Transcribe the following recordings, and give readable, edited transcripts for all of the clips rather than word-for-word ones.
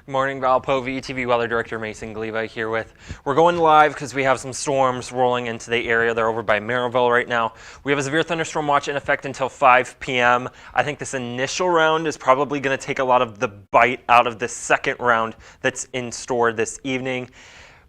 Morning, Valpo. VUTV Weather Director Mason Gleva here with. We're going live because we have some storms rolling into the area. They're over by Maryville right now. We have a severe thunderstorm watch in effect until 5 p.m. I think this initial round is probably going to take a lot of the bite out of the second round that's in store this evening.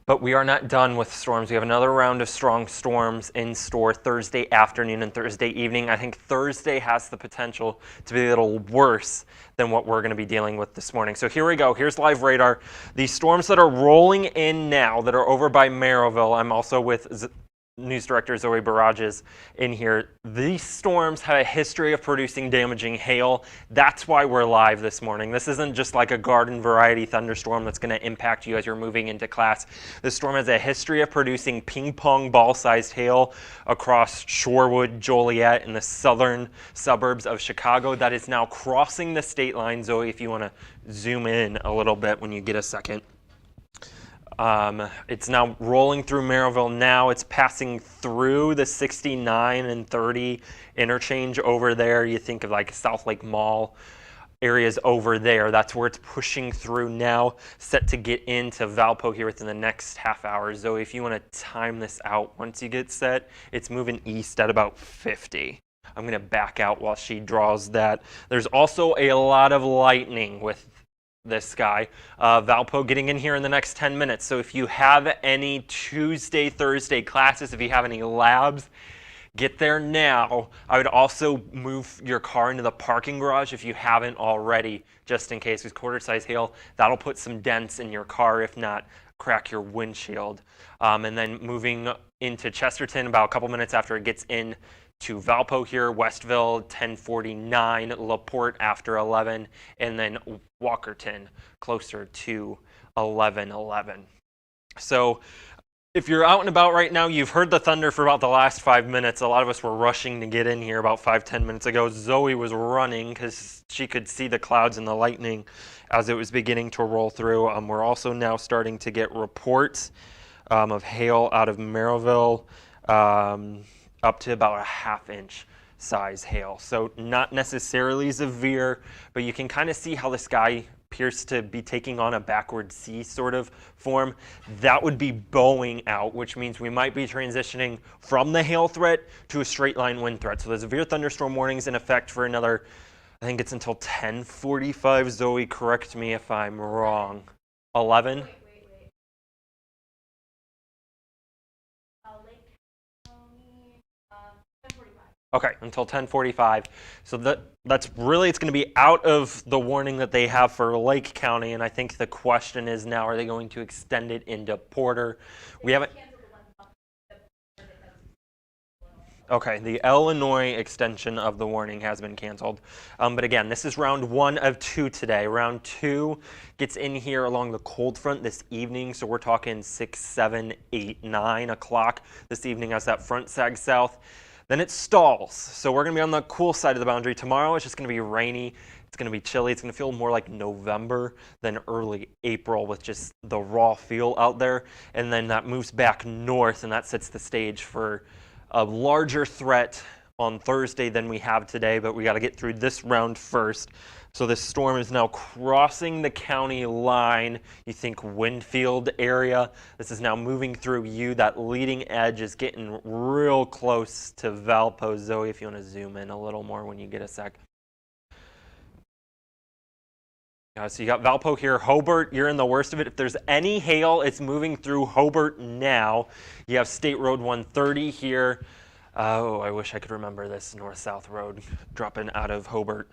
But we are not done with storms. We have another round of strong storms in store Thursday afternoon and Thursday evening. I think Thursday has the potential to be a little worse than what we're going to be dealing with this morning. So here we go. Here's live radar. These storms that are rolling in now that are over by Maryville. I'm also with News Director Zoe Barrages in here. These storms have a history of producing damaging hail. That's why we're live this morning. This isn't just like a garden variety thunderstorm that's going to impact you as you're moving into class. This storm has a history of producing ping pong ball sized hail across Shorewood, Joliet, and the southern suburbs of Chicago that is now crossing the state line. Zoe, if you want to zoom in a little bit when you get a second. It's now rolling through Maryville now. It's passing through the 69 and 30 interchange over there. You think of like South Lake Mall areas over there. That's where it's pushing through now, set to get into Valpo here within the next half hour. Zoe, if you want to time this out, once you get set, it's moving east at about 50. I'm going to back out while she draws that. There's also a lot of lightning with this guy. Valpo getting in here in the next 10 minutes. So if you have any Tuesday, Thursday classes, if you have any labs, get there now. I would also move your car into the parking garage if you haven't already, just in case. With quarter-size hail, that'll put some dents in your car, if not crack your windshield. And then moving into Chesterton about a couple minutes after it gets in to Valpo here, Westville 1049, LaPorte after 11, and then Walkerton closer to 11:11. So if you're out and about right now, you've heard the thunder for about the last 5 minutes. A lot of us were rushing to get in here about 5-10 minutes ago. Zoe was running because she could see the clouds and the lightning as it was beginning to roll through. We're also now starting to get reports of hail out of Maryville, up to about a ½ inch size hail. So not necessarily severe, but you can kind of see how the sky appears to be taking on a backward C sort of form. That would be bowing out, which means we might be transitioning from the hail threat to a straight line wind threat. So the severe thunderstorm warnings in effect for another, I think it's until 10:45. Zoe, correct me if I'm wrong. 11? Okay, until 10:45. So that's really, it's going to be out of the warning that they have for Lake County, and I think the question is now, are they going to extend it into Porter? We haven't. Okay, the Illinois extension of the warning has been canceled. But again, this is round 1 of 2 today. Round 2 gets in here along the cold front this evening, so we're talking 6, 7, 8, 9 o'clock this evening as that front sags south. Then it stalls, so we're going to be on the cool side of the boundary. Tomorrow it's just going to be rainy, it's going to be chilly, it's going to feel more like November than early April with just the raw feel out there. And then that moves back north, and that sets the stage for a larger threat on Thursday than we have today, but we got to get through this round first. So this storm is now crossing the county line. You think Winfield area. This is now moving through you. That leading edge is getting real close to Valpo. Zoe, if you want to zoom in a little more when you get a sec. So you got Valpo here. Hobart, you're in the worst of it. If there's any hail, it's moving through Hobart now. You have State Road 130 here. Oh, I wish I could remember this north-south road dropping out of Hobart.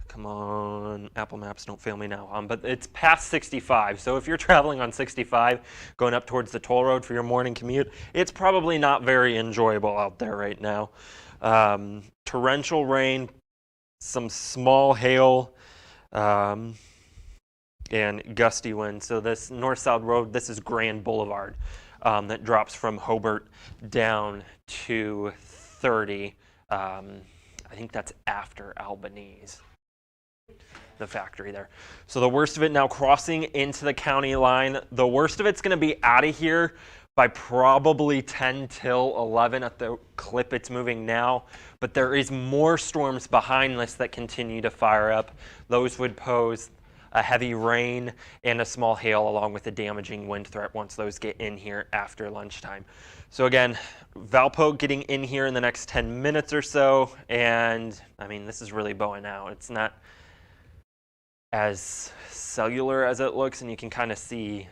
Come on, Apple Maps, don't fail me now. But it's past 65, so if you're traveling on 65, going up towards the toll road for your morning commute, it's probably not very enjoyable out there right now. Torrential rain, some small hail, and gusty wind. So this north-south road, this is Grand Boulevard, that drops from Hobart down to 30. I think that's after Albanese, the factory there. So the worst of it now crossing into the county line. The worst of it's going to be out of here by probably 10 till 11 at the clip it's moving now. But there is more storms behind this that continue to fire up. Those would pose a heavy rain and a small hail along with a damaging wind threat once those get in here after lunchtime. So again, Valpo getting in here in the next 10 minutes or so, and I mean, this is really bowing out. It's not as cellular as it looks, and you can kind of see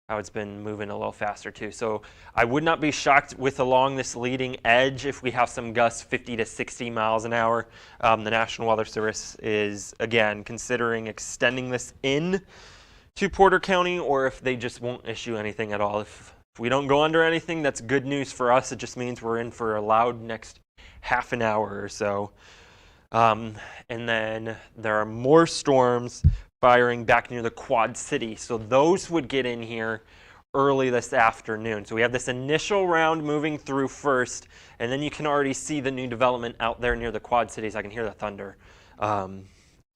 how it's been moving a little faster too. So I would not be shocked with along this leading edge if we have some gusts 50 to 60 miles an hour. The National Weather Service is, again, considering extending this in to Porter County, or if they just won't issue anything at all. If we don't go under anything, that's good news for us. It just means we're in for a loud next half an hour or so. And then there are more storms firing back near the Quad City. So those would get in here early this afternoon. So we have this initial round moving through first, and then you can already see the new development out there near the Quad Cities. I can hear the thunder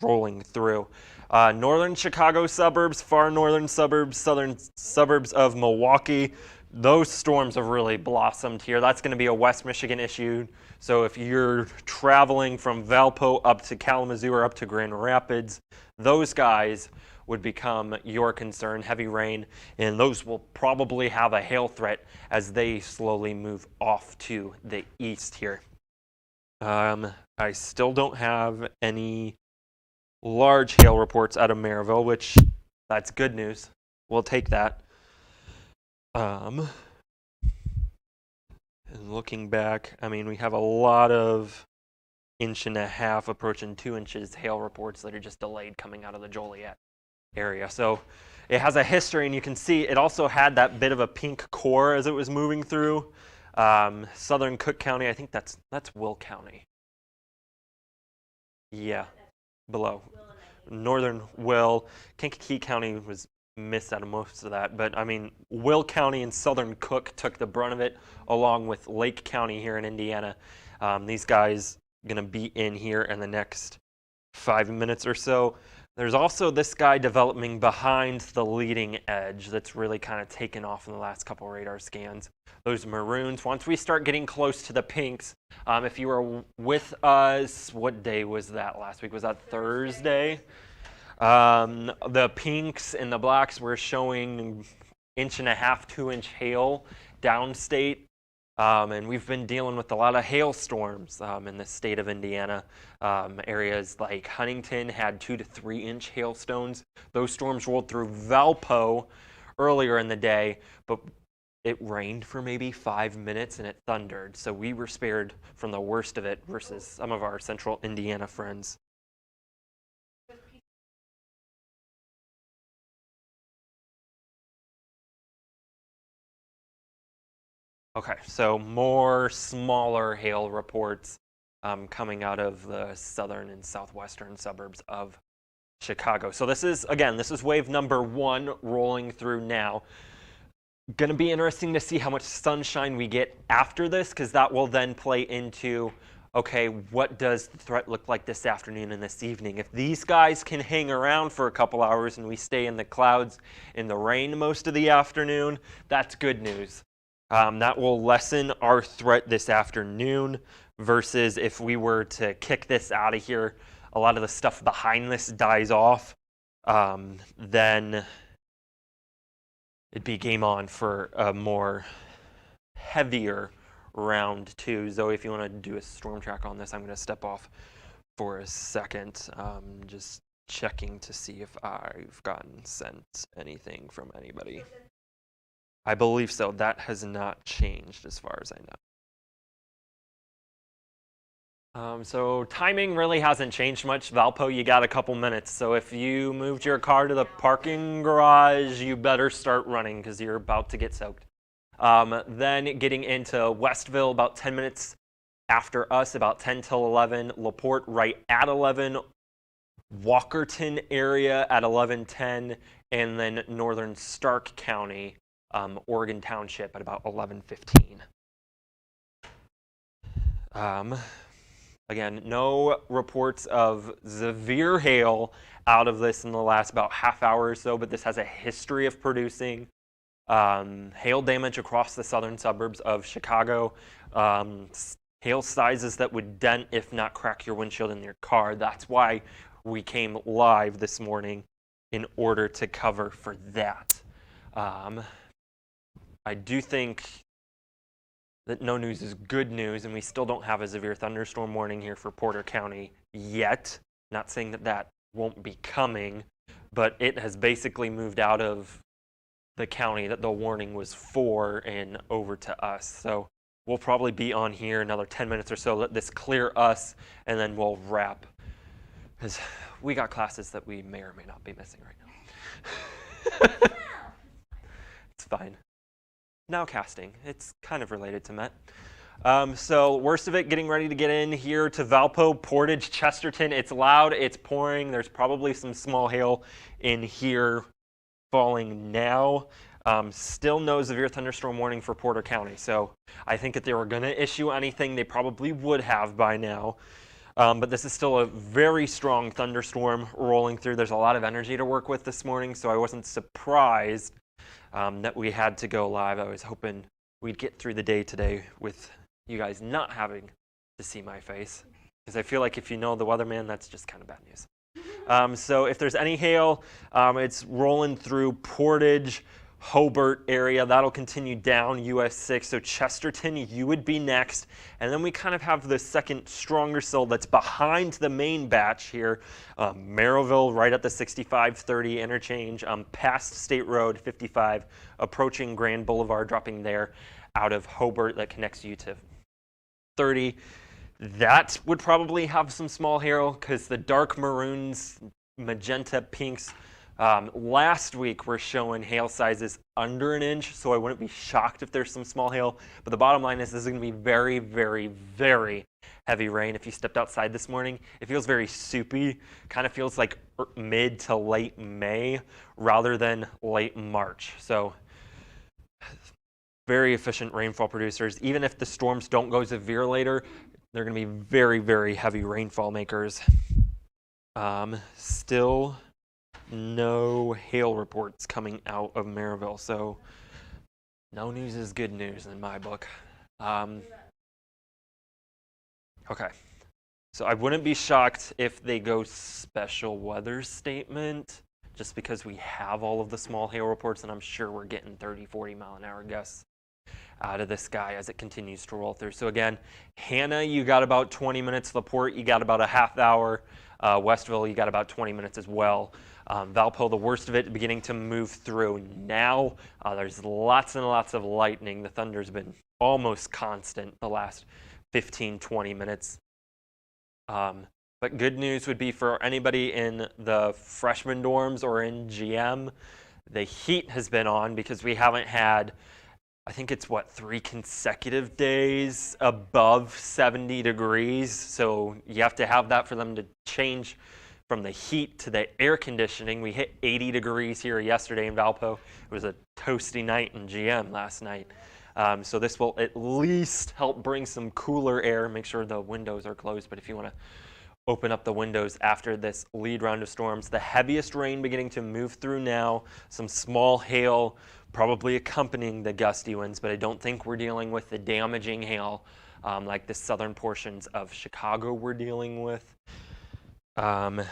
rolling through. Northern Chicago suburbs, far northern suburbs, southern suburbs of Milwaukee. Those storms have really blossomed here. That's going to be a West Michigan issue. So if you're traveling from Valpo up to Kalamazoo or up to Grand Rapids, those guys would become your concern, heavy rain, and those will probably have a hail threat as they slowly move off to the east here. I still don't have any large hail reports out of Maryville, which that's good news. We'll take that. And looking back, I mean, we have a lot of 1.5 inches approaching 2 inches hail reports that are just delayed coming out of the Joliet area. So it has a history, and you can see it also had that bit of a pink core as it was moving through. Southern Cook County, I think that's Will County. Yeah, below. Northern Will. Kankakee County was missed out of most of that, but I mean, Will County and Southern Cook took the brunt of it, along with Lake County here in Indiana. These guys going to be in here in the next 5 minutes or so. There's also this guy developing behind the leading edge that's really kind of taken off in the last couple radar scans. Those maroons, once we start getting close to the pinks, if you were with us, what day was that last week? Was that Thursday? The pinks and the blacks were showing 1.5 to 2 inch hail downstate. And we've been dealing with a lot of hailstorms in the state of Indiana. Areas like Huntington had 2 to 3 inch hailstones. Those storms rolled through Valpo earlier in the day, but it rained for maybe 5 minutes and it thundered. So we were spared from the worst of it versus some of our central Indiana friends. Okay, so more smaller hail reports coming out of the southern and southwestern suburbs of Chicago. So this is, again, this is wave number 1 rolling through now. Going to be interesting to see how much sunshine we get after this, because that will then play into, okay, what does the threat look like this afternoon and this evening? If these guys can hang around for a couple hours and we stay in the clouds in the rain most of the afternoon, that's good news. That will lessen our threat this afternoon versus if we were to kick this out of here, a lot of the stuff behind this dies off, then it'd be game on for a more heavier round 2. Zoe, if you want to do a storm track on this, I'm going to step off for a second. Just checking to see if I've gotten sent anything from anybody. I believe so. That has not changed as far as I know. So timing really hasn't changed much. Valpo, you got a couple minutes. So if you moved your car to the parking garage, you better start running because you're about to get soaked. Then getting into Westville, about 10 minutes after us, about 10 till 11. LaPorte right at 11. Walkerton area at 11:10. And then northern Stark County, Oregon Township at about 11:15. Again, no reports of severe hail out of this in the last about half hour or so, but this has a history of producing hail damage across the southern suburbs of Chicago. Hail sizes that would dent, if not crack your windshield in your car. That's why we came live this morning in order to cover for that. I do think that no news is good news, and we still don't have a severe thunderstorm warning here for Porter County yet. Not saying that that won't be coming, but it has basically moved out of the county that the warning was for and over to us. So we'll probably be on here another 10 minutes or so, let this clear us, and then we'll wrap. Because we got classes that we may or may not be missing right now. It's fine. Now casting. It's kind of related to Met. So worst of it, getting ready to get in here to Valpo, Portage, Chesterton. It's loud, it's pouring. There's probably some small hail in here falling now. Still no severe thunderstorm warning for Porter County. So I think if they were going to issue anything, they probably would have by now. But this is still a very strong thunderstorm rolling through. There's a lot of energy to work with this morning, so I wasn't surprised that we had to go live. I was hoping we'd get through the day today with you guys not having to see my face, because I feel like if you know the weatherman, that's just kind of bad news. So if there's any hail, it's rolling through Portage, Hobart area. That'll continue down US 6. So Chesterton, you would be next. And then we kind of have the second stronger cell that's behind the main batch here. Merrillville right at the 6530 interchange, past State Road 55, approaching Grand Boulevard, dropping there out of Hobart that connects you to 30. That would probably have some small hail because the dark maroons, magenta pinks, last week we're showing hail sizes under 1 inch, so I wouldn't be shocked if there's some small hail. But the bottom line is this is going to be very, very, very heavy rain. If you stepped outside this morning, it feels very soupy. Kind of feels like mid to late May rather than late March. So very efficient rainfall producers. Even if the storms don't go severe later, they're going to be very, very heavy rainfall makers. Still no hail reports coming out of Merrillville, so no news is good news in my book. Okay, so I wouldn't be shocked if they go special weather statement, just because we have all of the small hail reports, and I'm sure we're getting 30, 40 mile an hour gusts out of the sky as it continues to roll through. So again, Hannah, you got about 20 minutes. LaPorte, you got about a half hour. Westville, you got about 20 minutes as well. Valpo, the worst of it, beginning to move through now. There's lots and lots of lightning. The thunder's been almost constant the last 15, 20 minutes. But good news would be for anybody in the freshman dorms or in GM, the heat has been on because we haven't had, I think it's 3 consecutive days above 70 degrees. So you have to have that for them to change from the heat to the air conditioning. We hit 80 degrees here yesterday in Valpo. It was a toasty night in GM last night. So this will at least help bring some cooler air. Make sure the windows are closed, but if you want to open up the windows after this lead round of storms. The heaviest rain beginning to move through now. Some small hail probably accompanying the gusty winds, but I don't think we're dealing with the damaging hail like the southern portions of Chicago we're dealing with. And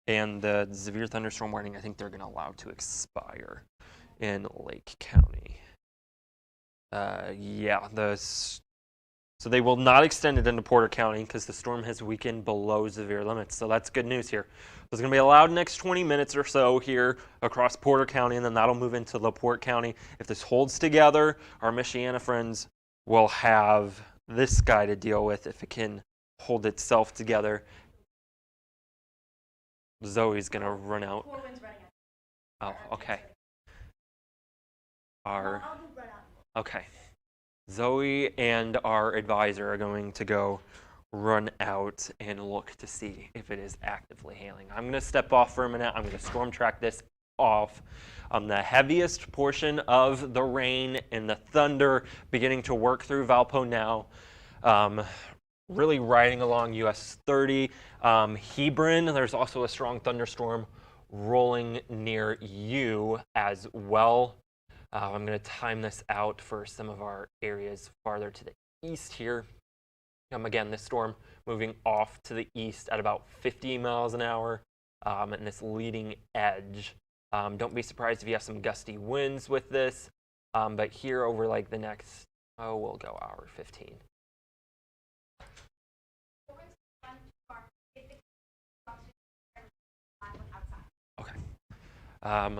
the severe thunderstorm warning, I think they're going to allow to expire in Lake County. So they will not extend it into Porter County because the storm has weakened below severe limits. So that's good news here. It's going to be allowed next 20 minutes or so here across Porter County, and then that'll move into LaPorte County. If this holds together, our Michiana friends will have this guy to deal with if it can hold itself together. Zoe's going to run out. 4 winds running out. Oh, okay. Okay. Zoe and our advisor are going to go run out and look to see if it is actively hailing. I'm going to step off for a minute. I'm going to storm track this off. The heaviest portion of the rain and the thunder beginning to work through Valpo now. Really riding along US 30. Hebron, there's also a strong thunderstorm rolling near you as well. I'm going to time this out for some of our areas farther to the east here. Again, this storm moving off to the east at about 50 miles an hour. and this leading edge. Don't be surprised if you have some gusty winds with this, but here over like the next, we'll go hour 15. Okay.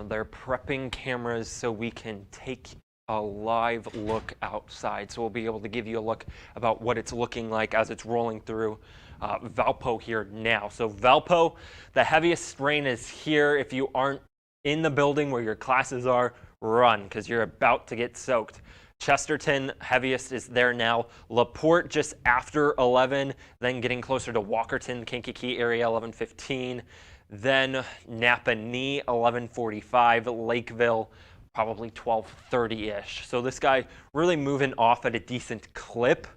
They're prepping cameras so we can take a live look outside. So we'll be able to give you a look about what it's looking like as it's rolling through Valpo here now. So Valpo, the heaviest rain is here. If you aren't in the building where your classes are, run because you're about to get soaked. Chesterton, heaviest is there now. LaPorte just after 11, then getting closer to Walkerton, Kankakee area 11:15. Then Napanee 11:45, Lakeville probably 12:30-ish. So this guy really moving off at a decent clip.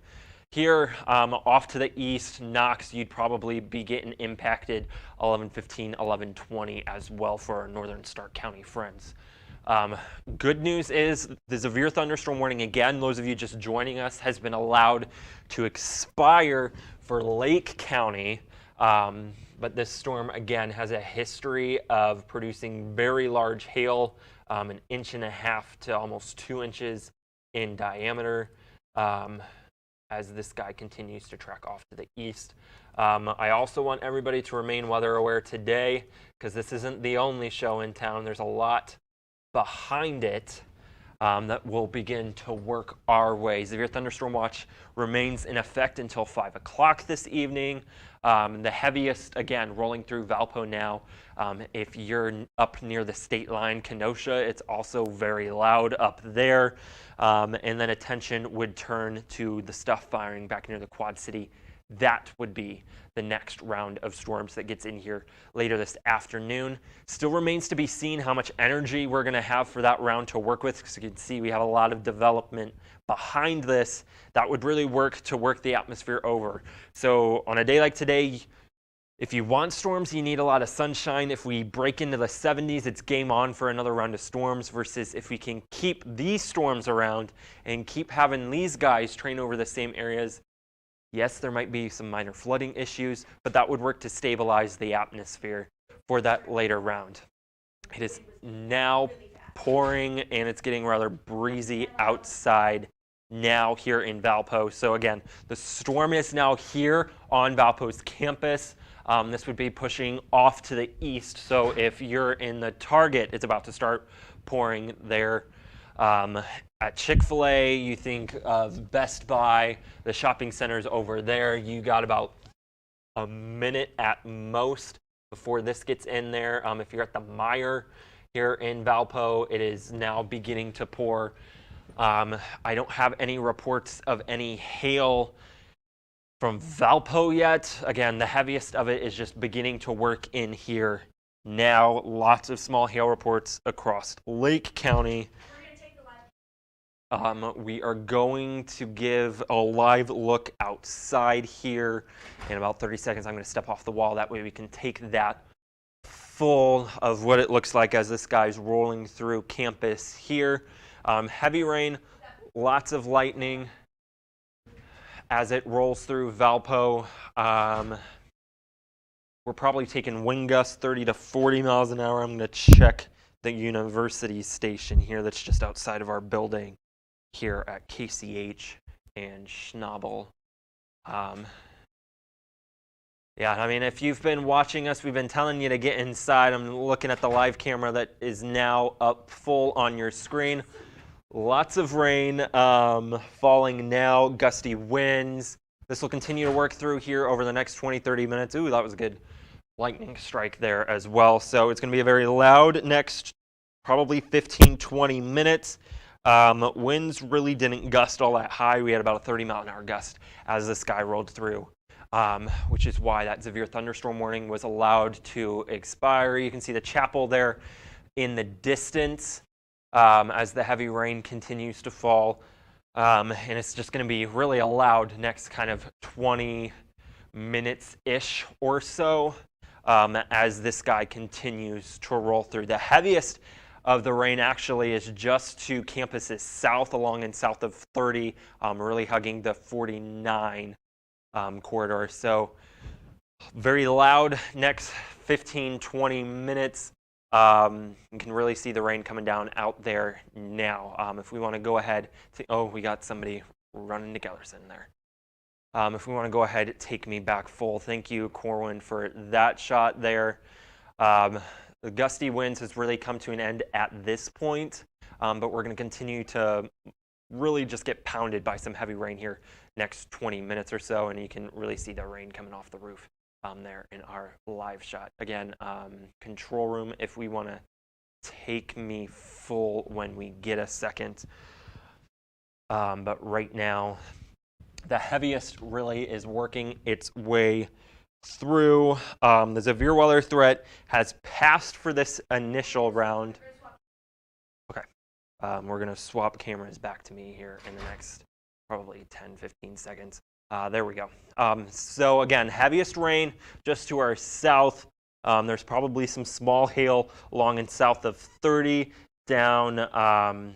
Here off to the east, Knox, you'd probably be getting impacted 11:15, 11:20 as well for our northern Stark County friends. Good news is the severe thunderstorm warning, again, those of you just joining us, has been allowed to expire for Lake County. But this storm, again, has a history of producing very large hail, 1.5 inches to almost 2 inches in diameter, as this guy continues to track off to the east. I also want everybody to remain weather aware today, because this isn't the only show in town. There's a lot behind it that will begin to work our way. Severe thunderstorm watch remains in effect until 5 o'clock this evening. The heaviest, again, rolling through Valpo now. If you're up near the state line, Kenosha, it's also very loud up there. And then attention would turn to the stuff firing back near the Quad City. That would be the next round of storms that gets in here later this afternoon. Still remains to be seen how much energy we're going to have for that round to work with, because you can see we have a lot of development behind this that would really work to work the atmosphere over. So on a day like today, if you want storms, you need a lot of sunshine. If we break into the 70s, it's game on for another round of storms, versus if we can keep these storms around and keep having these guys train over the same areas. Yes, there might be some minor flooding issues, but that would work to stabilize the atmosphere for that later round. It is now pouring, and it's getting rather breezy outside now here in Valpo. So again, the storm is now here on Valpo's campus. This would be pushing off to the east. So if you're in the Target, it's about to start pouring there. At Chick-fil-A, you think of Best Buy, the shopping centers over there. You got about a minute at most before this gets in there. If you're at the Meijer here in Valpo, it is now beginning to pour. I don't have any reports of any hail from Valpo yet. Again, the heaviest of it is just beginning to work in here now. Lots of small hail reports across Lake County. We are going to give a live look outside here in about 30 seconds. I'm going to step off the wall. That way we can take that full of what it looks like as this guy's rolling through campus here. Heavy rain, lots of lightning as it rolls through Valpo. We're probably taking wind gusts 30 to 40 miles an hour. I'm going to check the university station here that's just outside of our building here at KCH and Schnabel. Yeah, I mean, if you've been watching us, we've been telling you to get inside. I'm looking at the live camera that is now up full on your screen. Lots of rain falling now, gusty winds. This will continue to work through here over the next 20, 30 minutes. Ooh, that was a good lightning strike there as well. So it's going to be a very loud next probably 15, 20 minutes. Winds really didn't gust all that high. We had about a 30-mile-an-hour gust as this guy rolled through, which is why that severe thunderstorm warning was allowed to expire. You can see the chapel there in the distance as the heavy rain continues to fall. And it's just going to be really a loud next kind of 20 minutes-ish or so as this guy continues to roll through. The heaviest of the rain actually is just to campuses south, along and south of 30, really hugging the 49 corridor. So Very loud next 15, 20 minutes. You can really see the rain coming down out there now. If we want to go ahead, oh, we got somebody running to Gellerson there. If we want to go ahead, take me back full. Thank you, Corwin, for that shot there. The gusty winds has really come to an end at this point, but we're going to continue to really just get pounded by some heavy rain here next 20 minutes or so, and you can really see the rain coming off the roof there in our live shot. Again, control room, if we want to take me full when we get a second. But right now, the heaviest really is working its way through. The severe weather threat has passed for this initial round. Okay. We're going to swap cameras back to me here in the next probably 10, 15 seconds. There we go. So again, heaviest rain just to our south. There's probably some small hail along and south of 30 down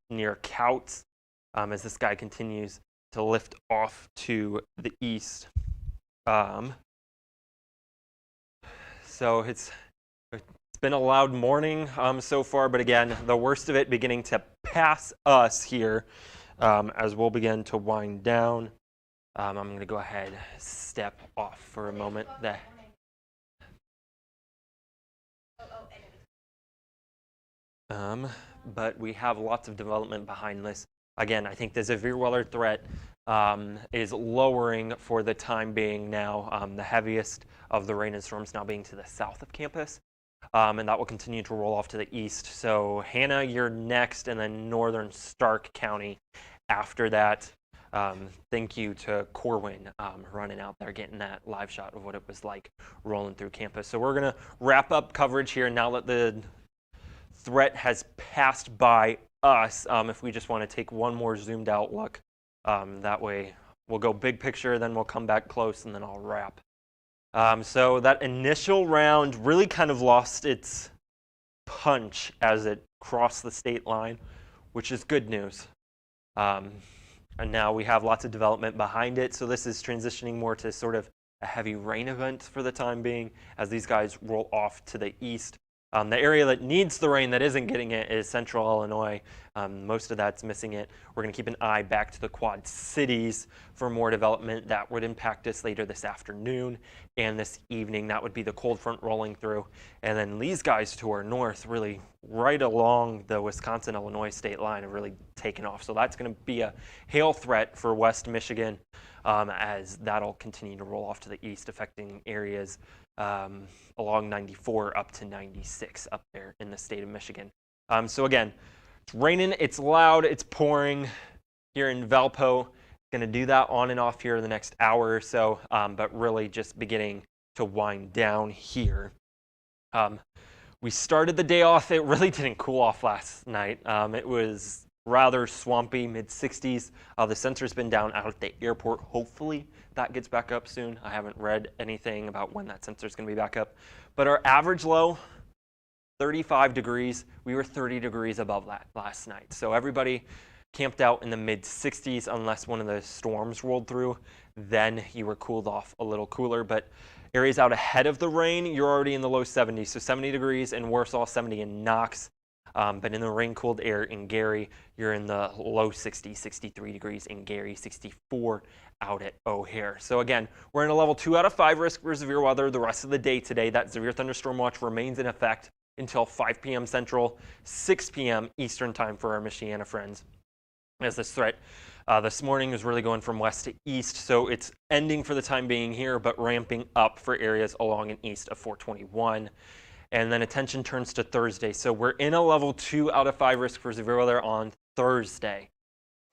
near Couts as this guy continues to lift off to the east. So it's been a loud morning so far, but again, the worst of it beginning to pass us here as we'll begin to wind down. I'm going to go ahead, step off for a moment. But we have lots of development behind this. Again, I think the severe weather threat is lowering for the time being now. The heaviest of the rain and storms now being to the south of campus. And that will continue to roll off to the east. So Hannah, you're next, and then northern Stark County after that. Thank you to Corwin running out there, getting that live shot of what it was like rolling through campus. So we're going to wrap up coverage here now that the threat has passed by us. If we just want to take one more zoomed out look, that way we'll go big picture, then we'll come back close, and then I'll wrap. So that initial round really kind of lost its punch as it crossed the state line, which is good news. And now we have lots of development behind it. So this is transitioning more to sort of a heavy rain event for the time being as these guys roll off to the east. The area that needs the rain that isn't getting it is central Illinois. Most of that's missing it. We're going to keep an eye back to the Quad Cities for more development that would impact us later this afternoon and this evening. That would be the cold front rolling through. And then these guys to our north, really right along the Wisconsin-Illinois state line, have really taken off. So that's going to be a hail threat for West Michigan as that'll continue to roll off to the east, affecting areas along 94 up to 96 up there in the state of Michigan. So again, it's raining, it's loud, it's pouring here in Valpo. Going to do that on and off here in the next hour or so, but really just beginning to wind down here. We started the day off, it really didn't cool off last night. It was rather swampy, mid-60s. The sensor's been down out at the airport. Hopefully that gets back up soon. I haven't read anything about when that sensor's going to be back up. But our average low, 35 degrees. We were 30 degrees above that last night. So everybody camped out in the mid-60s unless one of the storms rolled through. Then you were cooled off a little cooler. But areas out ahead of the rain, you're already in the low 70s. So 70 degrees in Warsaw, 70 in Knox. But in the rain-cooled air in Gary, you're in the low 60s, 63 degrees in Gary, 64 out at O'Hare. So again, we're in a level 2 out of 5 risk for severe weather the rest of the day today. That severe thunderstorm watch remains in effect until 5 p.m. Central, 6 p.m. Eastern time for our Michiana friends. As this threat this morning is really going from west to east, so it's ending for the time being here, but ramping up for areas along and east of 421. And then attention turns to Thursday. So we're in a level 2 out of 5 risk for severe weather on Thursday.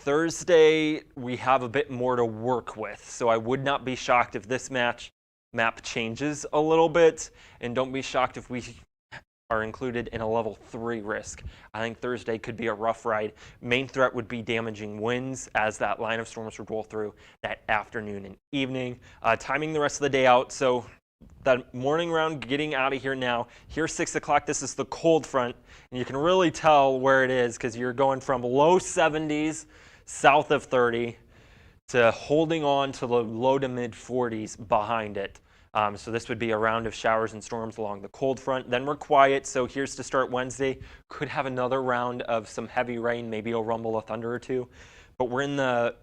Thursday, we have a bit more to work with. So I would not be shocked if this map changes a little bit. And don't be shocked if we are included in a level 3 risk. I think Thursday could be a rough ride. Main threat would be damaging winds as that line of storms would roll through that afternoon and evening. Timing the rest of the day out. So that morning round getting out of here now. Here's 6 o'clock. This is the cold front. And you can really tell where it is because you're going from low 70s south of 30 to holding on to the low to mid 40s behind it. So this would be a round of showers and storms along the cold front. Then we're quiet, so here's to start Wednesday. Could have another round of some heavy rain, maybe a rumble of thunder or two. But we're in the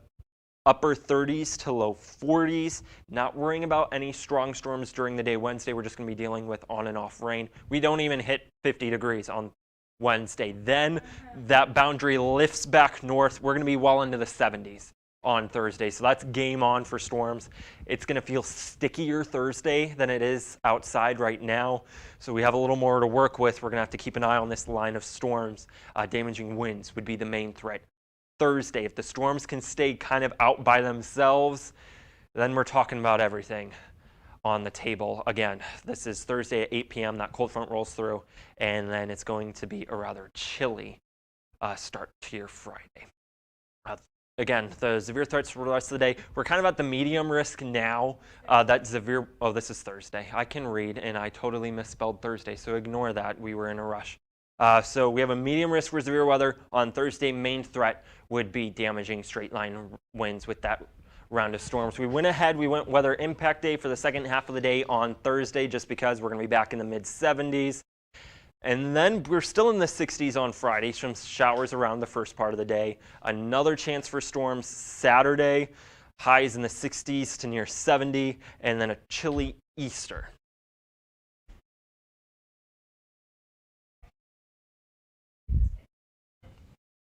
upper 30s to low 40s. Not worrying about any strong storms during the day Wednesday. We're just going to be dealing with on and off rain. We don't even hit 50 degrees on Wednesday. Then that boundary lifts back north. We're going to be well into the 70s on Thursday. So that's game on for storms. It's going to feel stickier Thursday than it is outside right now. So we have a little more to work with. We're going to have to keep an eye on this line of storms. Damaging winds would be the main threat. Thursday, if the storms can stay kind of out by themselves, then we're talking about everything on the table. Again, this is Thursday at 8 p.m. That cold front rolls through, and then it's going to be a rather chilly start to your Friday. Again, the severe threats for the rest of the day, we're kind of at the medium risk now. This is Thursday. I can read, and I totally misspelled Thursday, so ignore that. We were in a rush. So we have a medium risk for severe weather. On Thursday, main threat would be damaging straight line winds with that round of storms. We went ahead, we went weather impact day for the second half of the day on Thursday, just because we're going to be back in the mid 70s. And then we're still in the 60s on Friday, some showers around the first part of the day. Another chance for storms Saturday, highs in the 60s to near 70, and then a chilly Easter.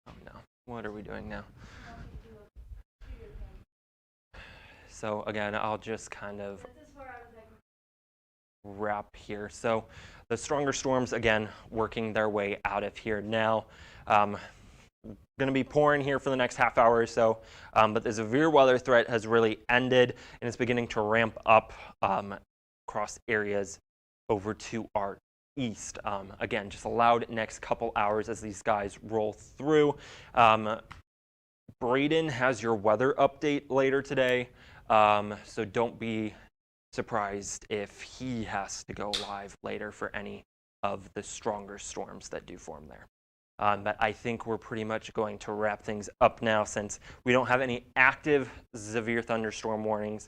Oh no, what are we doing now? So again, I'll just kind of wrap here. So the stronger storms, again, working their way out of here now. Going to be pouring here for the next half hour or so, but the severe weather threat has really ended, and it's beginning to ramp up across areas over to our east. Again, just a loud next couple hours as these guys roll through. Braden has your weather update later today, so don't be surprised if he has to go live later for any of the stronger storms that do form there. But I think we're pretty much going to wrap things up now, since we don't have any active severe thunderstorm warnings.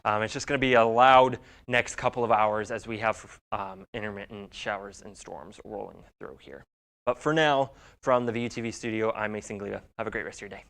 It's just going to be a loud next couple of hours as we have intermittent showers and storms rolling through here. But for now, from the VUTV studio, I'm Mason Gliga. Have a great rest of your day.